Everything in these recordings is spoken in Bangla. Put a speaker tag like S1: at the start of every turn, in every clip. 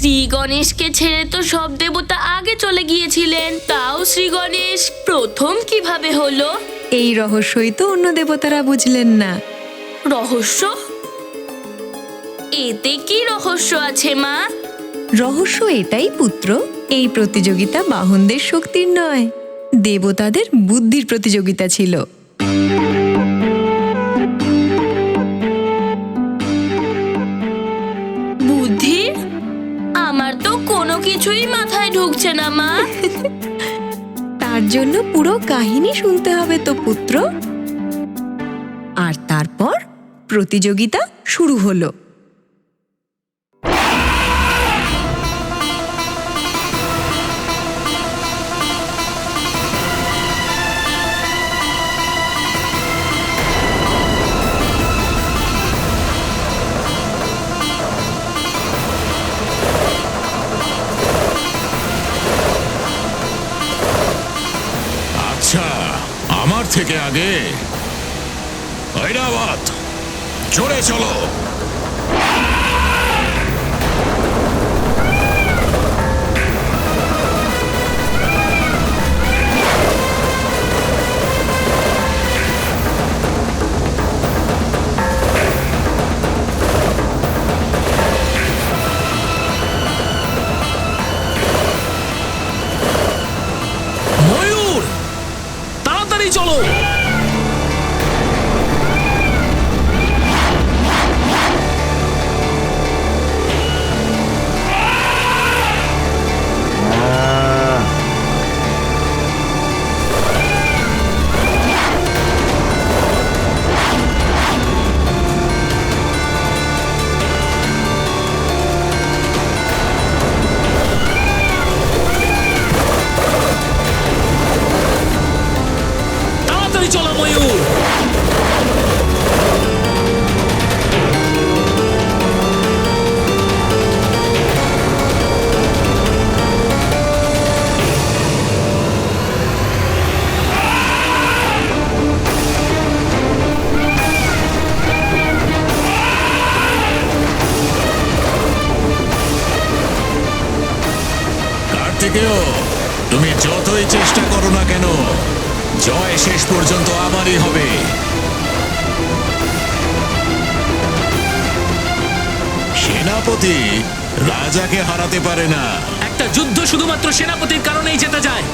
S1: শ্রী গণেশকে ছেড়ে তো সব দেবতা আগে চলে গিয়েছিলেন, তাও শ্রী গণেশ প্রথম কিভাবে হলো?
S2: এই রহস্যই তো অন্য দেবতারা বুঝলেন না।
S1: রহস্য? এতে কি রহস্য আছে মা?
S2: রহস্য এটাই পুত্র, এই প্রতিযোগিতা বাহনদের শক্তির নয়, দেবতাদের বুদ্ধির প্রতিযোগিতা ছিল।
S1: বুদ্ধির? আমার তো কোনো কিছুই মাথায় ঢুকছে না মা।
S2: তার জন্য পুরো কাহিনী শুনতে হবে তো পুত্র। আর তারপর প্রতিযোগিতা শুরু হলো।
S3: আচ্ছা, আমার থেকে আগে ঐরাবত, জোরে চলো।
S4: ময়ূর, তাড়াতাড়ি চলো। তাড়াতাড়ি চলো ময়ূর।
S3: কার্তিকেয়, তুমি যতই চেষ্টা করো না কেন, জয় শেষ পর্যন্ত আমারই হবে। সেনাপতি রাজাকে হারাতে পারে না।
S4: একটা যুদ্ধ শুধুমাত্র সেনাপতির কারণেই জেতা যায়,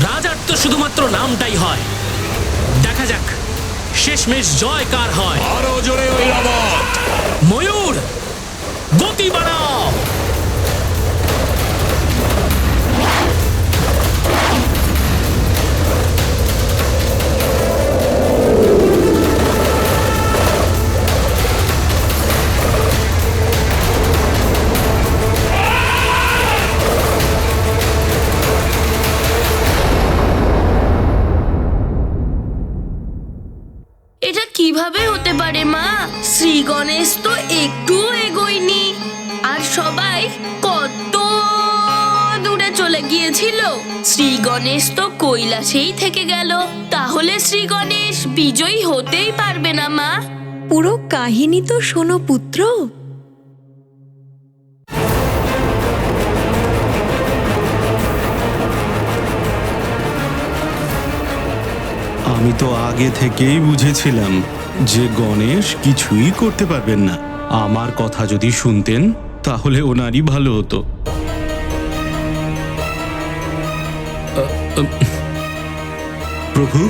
S4: রাজার তো শুধুমাত্র নামটাই হয়। দেখা যাক শেষমেশ জয় কার হয়।
S3: আরো জোরে ঐরাবত।
S4: ময়ূর, গতি বাড়াও।
S1: এটা কিভাবে হতে পারে মা? শ্রী গণেশ তো একটু এগোয়নি, আর সবাই কত দূরে চলে গিয়েছিল। শ্রী গণেশ তো কৈলাসেই থেকে গেল। তাহলে শ্রী গণেশ বিজয়ী হতেই পারবে না মা।
S2: পুরো কাহিনী তো শোনো পুত্র।
S5: আমি তো আগে থেকেই বুঝেছিলাম যে গণেশ কিছুই করতে পারবেন না। আমার কথা যদি শুনতেন তাহলে ওনারই ভালো হতো। প্রভু,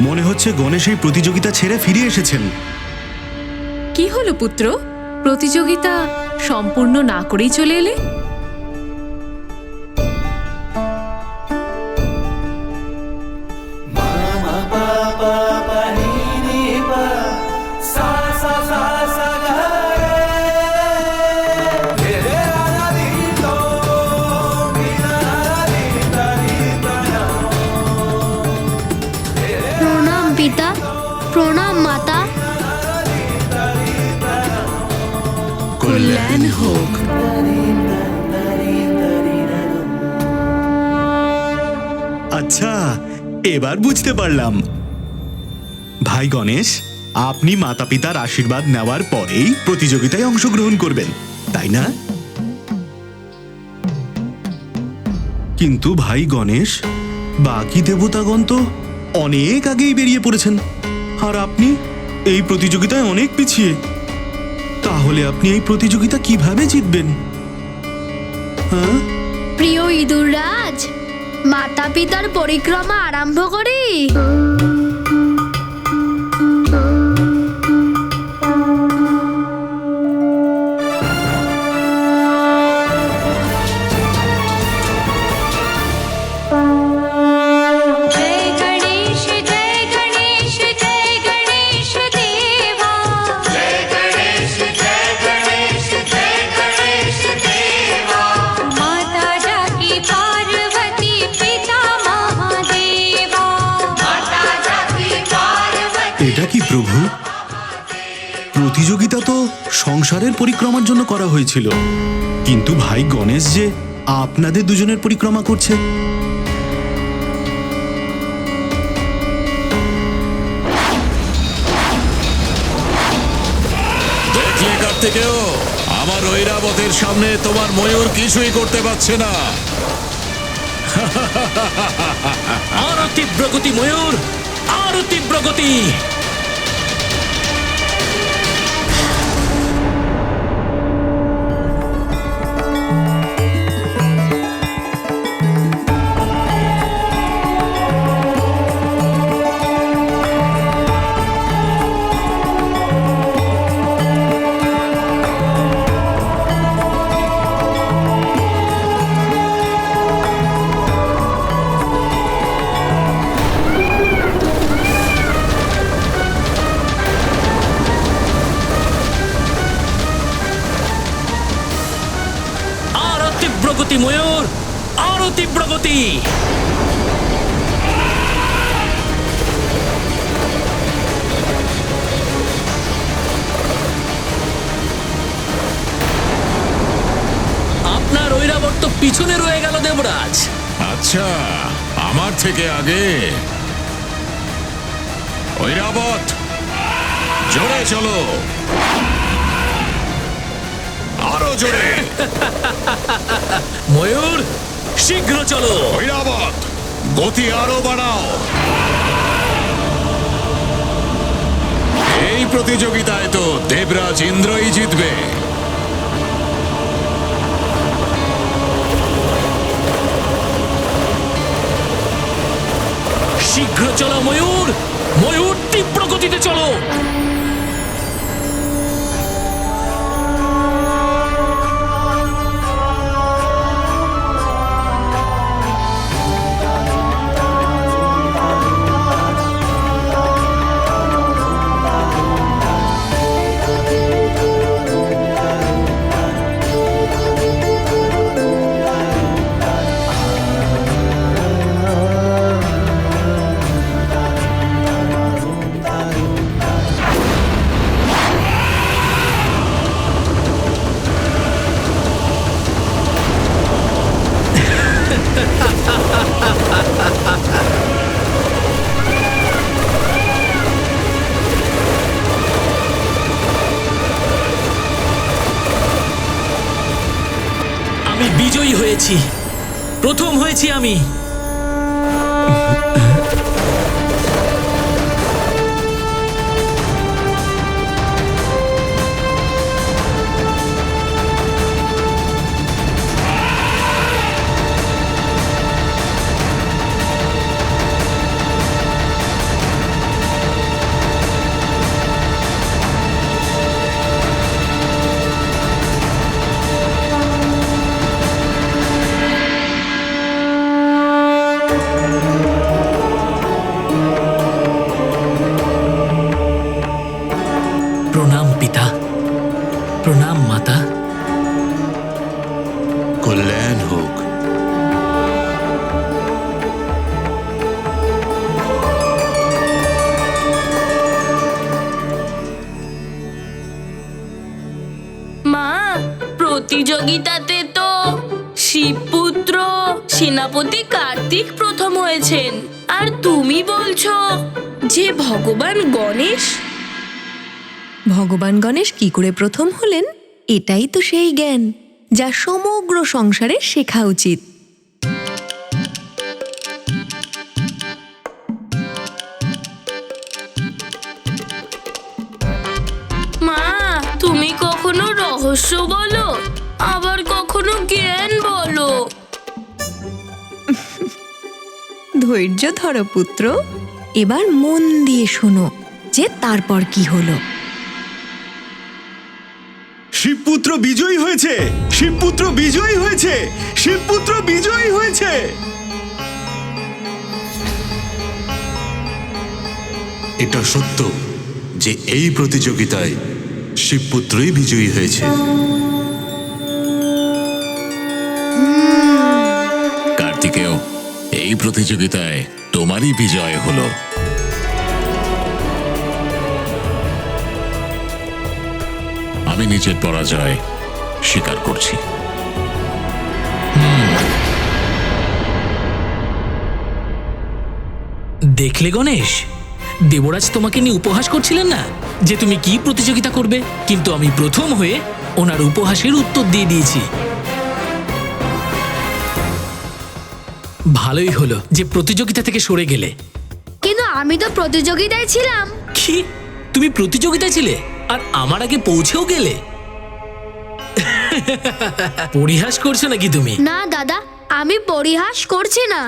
S5: মনে হচ্ছে গণেশ এই প্রতিযোগিতা ছেড়ে ফিরে এসেছেন।
S6: কি হলো পুত্র, প্রতিযোগিতা সম্পূর্ণ না করেই চলে এলে?
S7: প্রণাম পিতা, প্রণাম মাতা।
S2: কল্যাণ হোক।
S5: আচ্ছা, এবার বুঝতে পারলাম। ভাই গণেশ, আপনি মাতা পিতার আশীর্বাদ নেওয়ার পরেই প্রতিযোগিতায় অংশগ্রহণ করবেন, তাই না? কিন্তু ভাই গণেশ, বাকি দেবতাগণ তো অনেক আগেই বেরিয়ে পড়েছেন, আর আপনি এই প্রতিযোগিতায় অনেক পিছিয়ে। তাহলে আপনি এই প্রতিযোগিতা কিভাবে জিতবেন? হ্যাঁ,
S7: প্রিয় ইঁদুররাজ, মাতা পিতার পরিক্রমা আরম্ভ করি।
S8: जय गणेश जय गणेश देवा जय गणेश देवा माता जाकी पार्वती पिता महादेवा माता जाकी पार्वती।
S5: এটা কি প্রভু? প্রতিযোগিতা তো সংসারের পরিক্রমার জন্য করা হয়েছিল, কিন্তু ভাই গণেশ যে আপনাদের দুজনের পরিক্রমা করছে।
S3: দেখলে কার্তিকেয়, আমার ঐরাবতের সামনে তোমার ময়ূর কিছুই করতে পারছে না।
S4: আরো তীব্র গতি ময়ূর, আরো তীব্র গতি। আরো তীব্র গতি ময়ূর, আরো তীব্র গতি। আপনার ঐরাবত তো পিছনে রয়ে গেল দেবরাজ।
S3: আচ্ছা, আমার থেকে আগে। ঐরাবত, জোরে চলো, আরো জোরে।
S4: ময়ূর, শীঘ্র চলো।
S3: ঐরাবত, গতি আরো বাড়াও। এই প্রতিযোগিতায় তো দেবরাজ ইন্দ্রই জিতবে।
S4: শীঘ্র চলো ময়ূর, ময়ূর তীব্র গতিতে চলো। আমি বিজয়ী হয়েছি, প্রথম হয়েছি আমি। প্রণাম পিতা, প্রণাম মাতা।
S3: কল্যাণ হোক।
S1: মা, প্রতিযোগিতাতে তো শিবপুত্র সেনাপতি কার্তিক প্রথম হয়েছেন, আর তুমি বলছো যে ভগবান গণেশ
S2: ভগবান গণেশ কি করে প্রথম হলেন, এটাই তো সেই জ্ঞান যা সমগ্র সংসারে শেখা উচিত।
S1: মা, তুমি কখনো রহস্য বলো, আবার কখনো জ্ঞান বলো।
S2: ধৈর্য ধরো পুত্র, এবার মন দিয়ে শোনো যে তারপর কি হলো।
S5: শিবপুত্র বিজয়ী হয়েছে, শিবপুত্র বিজয়ী হয়েছে, শিবপুত্র বিজয়ী হয়েছে।
S3: এটা সত্য যে এই প্রতিযোগিতায় শিবপুত্রই বিজয়ী হয়েছে। কার্তিকেয়, এই প্রতিযোগিতায় তোমারই বিজয় হলো। আমি নিজের পরাজয় স্বীকার করছি।
S4: দেখলে গণেশ, দেবরাজ তোমাকে নিয়ে উপহাস করছিলেন না যে তুমি কি প্রতিযোগিতা করবে, কিন্তু আমি প্রথম হয়ে ওনার উপহাসের উত্তর দিয়ে দিয়েছি। ভালোই হলো যে প্রতিযোগিতা থেকে সরে গেলে।
S7: কিন্তু আমি তো প্রতিযোগিতায় ছিলাম।
S4: কি, তুমি প্রতিযোগিতায় ছিলে আর আমার আগে পৌঁছেও গেলে? পরিহাস করছো নাকি তুমি?
S7: না দাদা, আমি পরিহাস করছি না।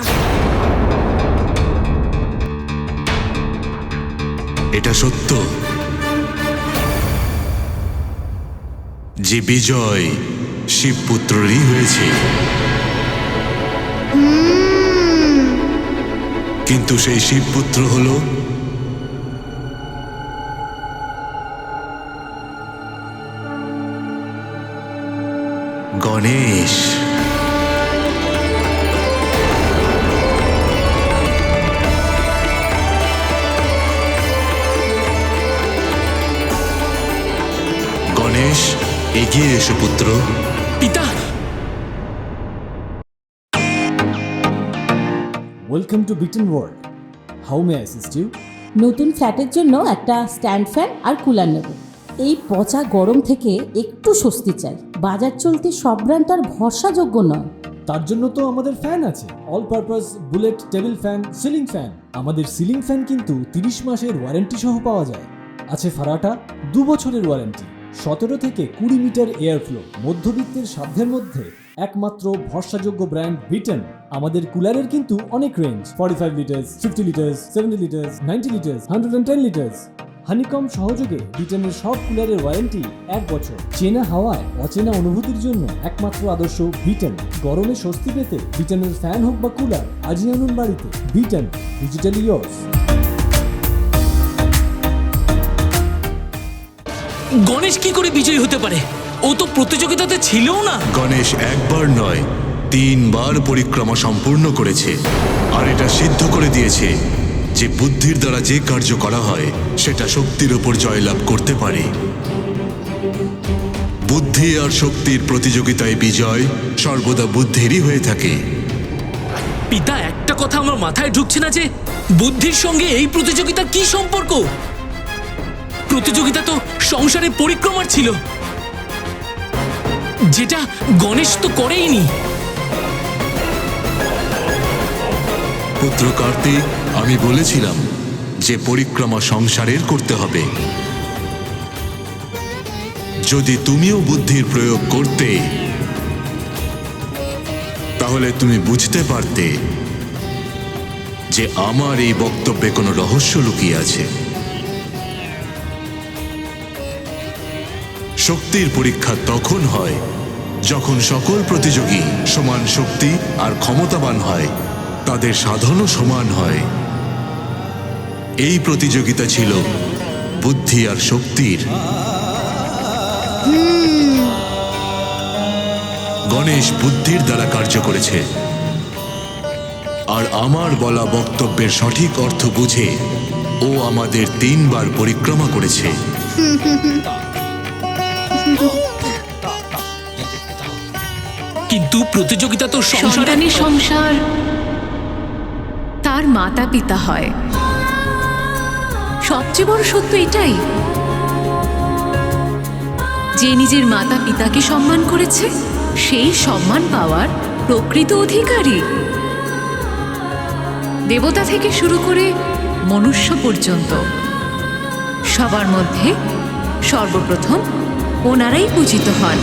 S3: এটা সত্য যে বিজয় শিবপুত্ররই হয়েছে, কিন্তু সেই শিবপুত্র হল গণেশ। গণেশ, এগিয়ে এসো পুত্র।
S4: পিতা,
S9: ওয়েলকাম টু বিটেন world. How may assist you?
S10: নতুন ফ্ল্যাটের জন্য একটা স্ট্যান্ড ফ্যান আর কুলার নেব। এই পচা গরম থেকে একটু স্বস্তি চাই। বাজার চলতে সব ব্র্যান্ড আর ভরসাযোগ্য নয়।
S9: তার জন্য তো আমাদের ফ্যান আছে, all purpose bullet table fan, ceiling fan. আমাদের সিলিং ফ্যান কিন্তু 30 মাসের ওয়ারেন্টি সহ পাওয়া যায়। আছে ফারাটা 2 বছরের ওয়ারেন্টি, 17 থেকে 20 মিটার এয়ার ফ্লো, মধ্যবিত্তের সাধ্যের মধ্যে একমাত্র ভরসাযোগ্য ব্র্যান্ড বিটেন। আমাদের কুলারের কিন্তু অনেক range, 45 litres, 50 litres, 70 litres, 90 litres, 110 litres. Honeycomb সহযোগে বিটেনের সব কুলারের ওয়ারেন্টি 1 বছর। চেনা হাওয়ায় অচেনা অনুভূতির জন্য একমাত্র আদর্শ বিটেন। গরমে স্বস্তি পেতে বিটেনের ফ্যান হোক বা কুলার আজই আনুন বাড়িতে। Beaten, digitally yours.
S4: গণেশ কি করে বিজয়ী হতে পারে? ও তো প্রতিযোগিতাতে ছিলও না।
S3: গণেশ একবার নয় 3 বার পরিক্রমা সম্পূর্ণ করেছে, আর এটা সিদ্ধ করে দিয়েছে যে বুদ্ধির দ্বারা যে কার্য করা হয় সেটা শক্তির উপর জয়লাভ করতে পারে। বুদ্ধি আর শক্তির প্রতিযোগিতায় বিজয় সর্বদা বুদ্ধিরই হয়ে থাকে।
S4: পিতা, একটা কথা আমার মাথায় ঢুকছে না যে বুদ্ধির সঙ্গে এই প্রতিযোগিতার কি সম্পর্ক? প্রতিযোগিতা তো সংসারে পরিক্রমার ছিল, যেটা গণেশ তো করেইনি।
S3: পুত্র কার্তিক, আমি বলেছিলাম যে পরিক্রমা সংসারের করতে হবে। যদি তুমিও বুদ্ধির প্রয়োগ করতে, তাহলে তুমি বুঝতে পারতে যে আমার এই বক্তব্যে কোনো রহস্য লুকিয়ে আছে। শক্তির পরীক্ষা তখন হয় যখন সকল প্রতিযোগী সমান শক্তি আর ক্ষমতাবান হয়, তাদের সাধনও সমান হয়। এই প্রতিযোগিতা ছিল বুদ্ধি আর শক্তির। গণেশ বুদ্ধির দ্বারা কার্য করেছে, আর আমার বলা বক্তব্যের সঠিক অর্থ বুঝে ও আমাদের 3 বার পরিক্রমা করেছে।
S4: কিন্তু প্রতিযোগিতা তো
S6: সন্তানের সংসার তার মাতা পিতা হয়। সবচেয়ে বড় সত্য এটাই। যে নিজের মাতা পিতাকে সম্মান করেছে সেই সম্মান পাওয়ার প্রকৃত অধিকারী। দেবতা থেকে শুরু করে মনুষ্য পর্যন্ত সবার মধ্যে সর্বপ্রথম ওনারাই পূজিত হন।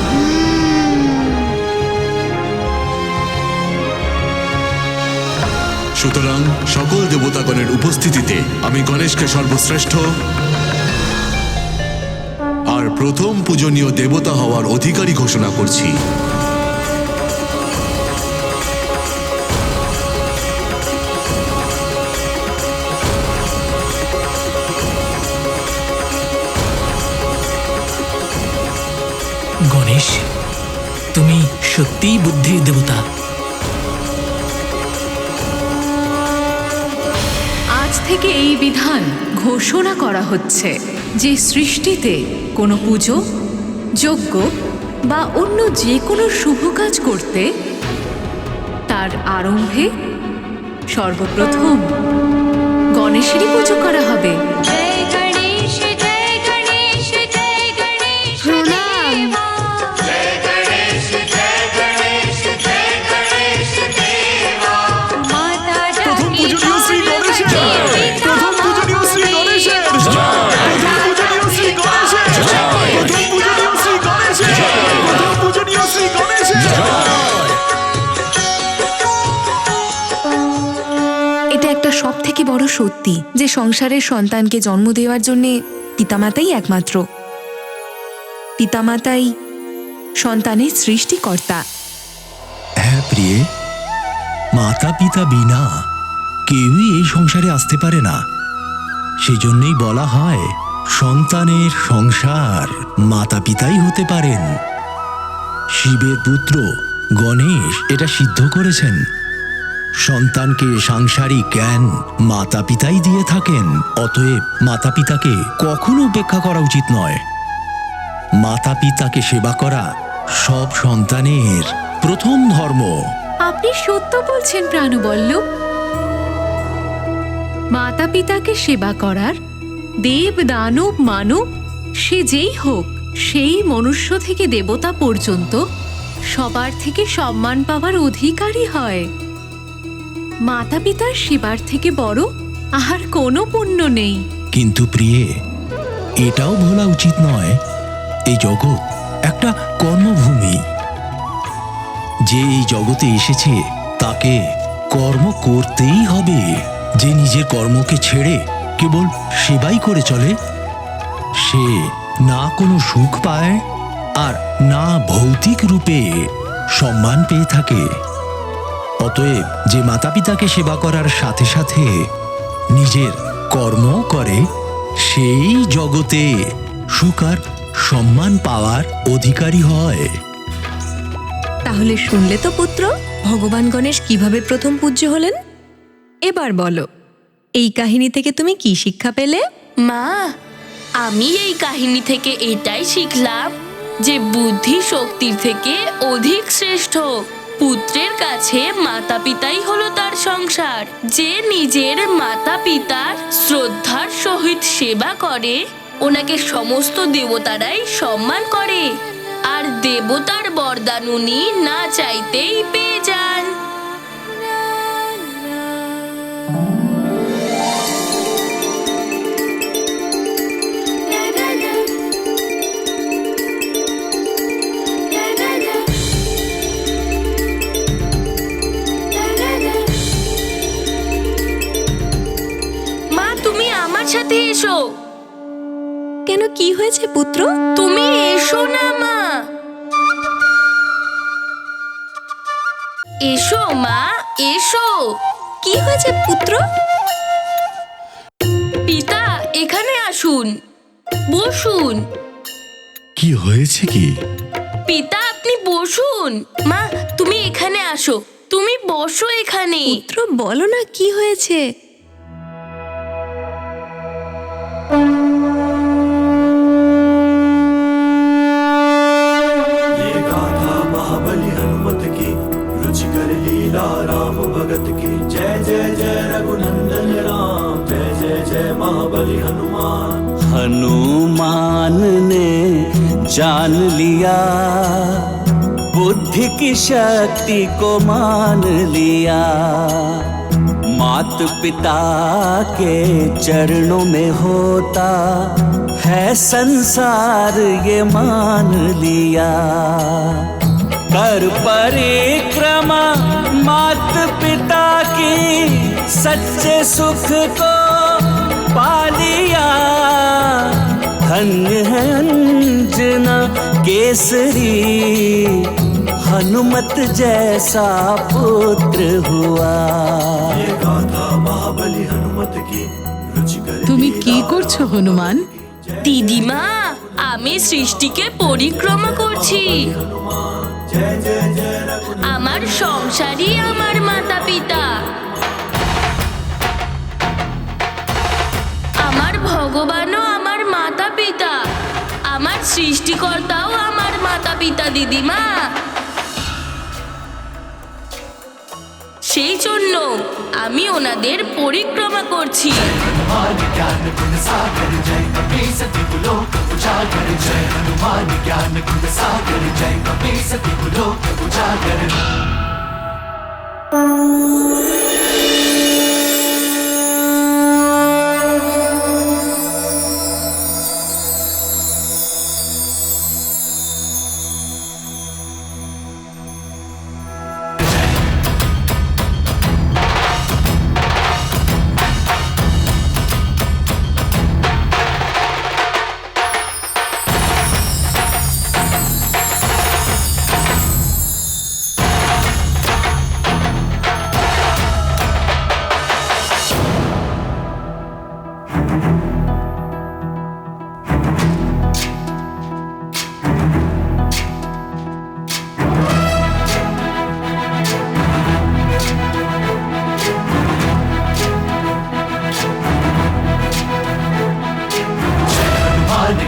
S3: সুতরাং সকল দেবতাগণের উপস্থিতিতে আমি গণেশকে সর্বশ্রেষ্ঠ আর প্রথম পূজনীয় দেবতা হওয়ার অধিকারী ঘোষণা করছি।
S4: গণেশ, তুমি সত্যিই বুদ্ধির দেবতা।
S6: আজ থেকে এই বিধান ঘোষণা করা হচ্ছে যে সৃষ্টিতে কোনো পুজো, যজ্ঞ বা অন্য যে কোনো শুভ কাজ করতে তার আরম্ভে সর্বপ্রথম গণেশেরই পুজো করা হবে।
S8: जय गणेश जय गणेश जय गणेश
S7: প্রণাম।
S8: देवा जय गणेश जय गणेश जय गणेश देवा माता जाकी पार्वती पिता
S2: এটা একটা সব থেকে বড় সত্যি যে সংসারের সন্তানকে জন্ম দেওয়ার জন্য পিতামাতাই একমাত্র। পিতামাতাই সন্তানের সৃষ্টিকর্তা।
S11: হ্যাঁ প্রিয়ে, মাতা পিতা বিনা কেউই এই সংসারে আসতে পারে না। সেজন্যই বলা হয় সন্তানের সংসার মাতা পিতাই হতে পারেন। শিবের পুত্র গণেশ এটা সিদ্ধ করেছেন। সন্তানকে সাংসারিক জ্ঞান মাতা পিতাই দিয়ে থাকেন। অতএব মাতা পিতাকে কখনো উপেক্ষা করা উচিত নয়। মাতা পিতাকে সেবা করা সব সন্তানের প্রথম ধর্ম।
S6: আপনি সত্য বলছেন প্রাণবল্লভ। মাতা পিতাকে সেবা করার দেব দানব মানব সে যেই হোক, সেই মনুষ্য থেকে দেবতা পর্যন্ত সবার থেকে সম্মান পাওয়ার অধিকারী হয়। মাতা পিতার সেবার থেকে বড় আর কোনো পুণ্য নেই।
S11: কিন্তু প্রিয়ে, এটাও ভোলা উচিত নয় এই জগৎ একটা কর্মভূমি। যে এই জগতে এসেছে তাকে কর্ম করতেই হবে। যে নিজের কর্মকে ছেড়ে কেবল সেবাই করে চলে, সে না কোনো সুখ পায় আর না ভৌতিক রূপে সম্মান পেয়ে থাকে। অতএব যে মাতা পিতাকে সেবা করার সাথে সাথে নিজের কর্ম করে, সেই জগতে সুখ আর সম্মান পাওয়ার অধিকারী হয়।
S2: তাহলে শুনলে তো পুত্র, ভগবান গণেশ কিভাবে প্রথম পূজ্য হলেন। এবার বলো, এই কাহিনী থেকে তুমি কি শিক্ষা পেলে?
S1: মা, আমি এই কাহিনী থেকে এটাই শিখলাম যে বুদ্ধি শক্তির থেকে অধিক শ্রেষ্ঠ। পুত্রের কাছে মাতা পিতাই হলো তার সংসার। যে নিজের মাতা পিতার শ্রদ্ধার সহিত সেবা করে, ওনাকে সমস্ত দেবতারাই সম্মান করে আর দেবতার বরদান উনি না চাইতেই পেয়ে যান। মা, তুমি আমার সাথে এসো।
S2: কেন, কি হয়েছে পুত্র?
S1: তুমি এসো না মা। এসো মা, এসো।
S2: কি হয়েছে পুত্র?
S1: পিতা, এখানে আসুন, বসুন।
S11: কি হয়েছে কি?
S1: পিতা, আপনি বসুন। মা, তুমি এখানে আসো, তুমি বসো এখানে।
S2: পুত্র, বলো না কি হয়েছে।
S12: ये गाथा महाबली हनुमत की, रुचिकर लीला राम भगत की। जय जय जय रघुनंदन राम, जय जय जय महाबली हनुमान।
S13: हनुमान ने जान लिया, बुद्धि की शक्ति को मान लिया, मात पिता के चरणों में होता है संसार ये मान लिया। कर परिक्रमा मात पिता की, सच्चे सुख को पा लिया। धन्य है अंजना केसरी, हनुमत जैसा पुत्र हुआ।
S12: ये गाथा महाबली हनुमत की रुचिकर
S6: তুমি কি করছো হনুমান?
S1: দিদিমা, আমি সৃষ্টিকে পরিক্রমা করছি।
S12: जय जय जय रघुनंदन
S1: আমার সংসারই আমার মাতা পিতা, আমার ভগবানও আমার মাতা পিতা, আমার সৃষ্টিকর্তাও আমার মাতা পিতা দিদিমা। সেই জন্য আমি ওনাদের পরিক্রমা করছি।
S12: हनुमान ज्ञान गुण सागर जय कपी सती लोक उजागर जय हनुमान ज्ञान गुण सागर जय कपी सती लोक उजागर।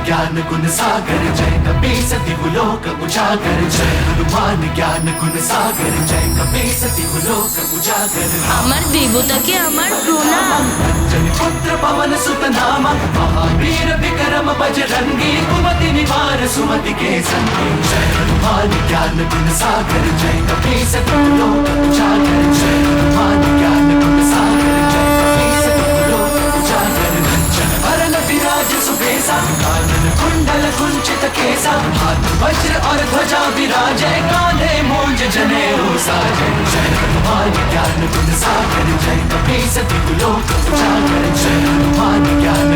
S12: ज्ञान गुण सागर जय कपी सती लोक उजागर जय हनुमान ज्ञान गुण सागर जय कपी सती लोक उजागर।
S1: আমার দেবতাকে আমার প্রণাম।
S12: जन पुत्र पवन सुत नामा महावीर विक्रम बजरंगी कुमति निवार सुमति के संगी। जय हनुमान ज्ञान गुण सागर जय कपी सती लोक उजागर जय हनुमान ज्ञान गुण सागर जय कपी सती लोक उजागर। कंचन वरण विराज सुबेसा कानन कुंडल कुंचित केसा हाथ वज्र और ध्वजा विराजे कांधे मूंज जनेऊ साजे। जय हनुमान ज्ञान गुण सागर जय कपी सती लोक उजागर जय हनुमान ज्ञान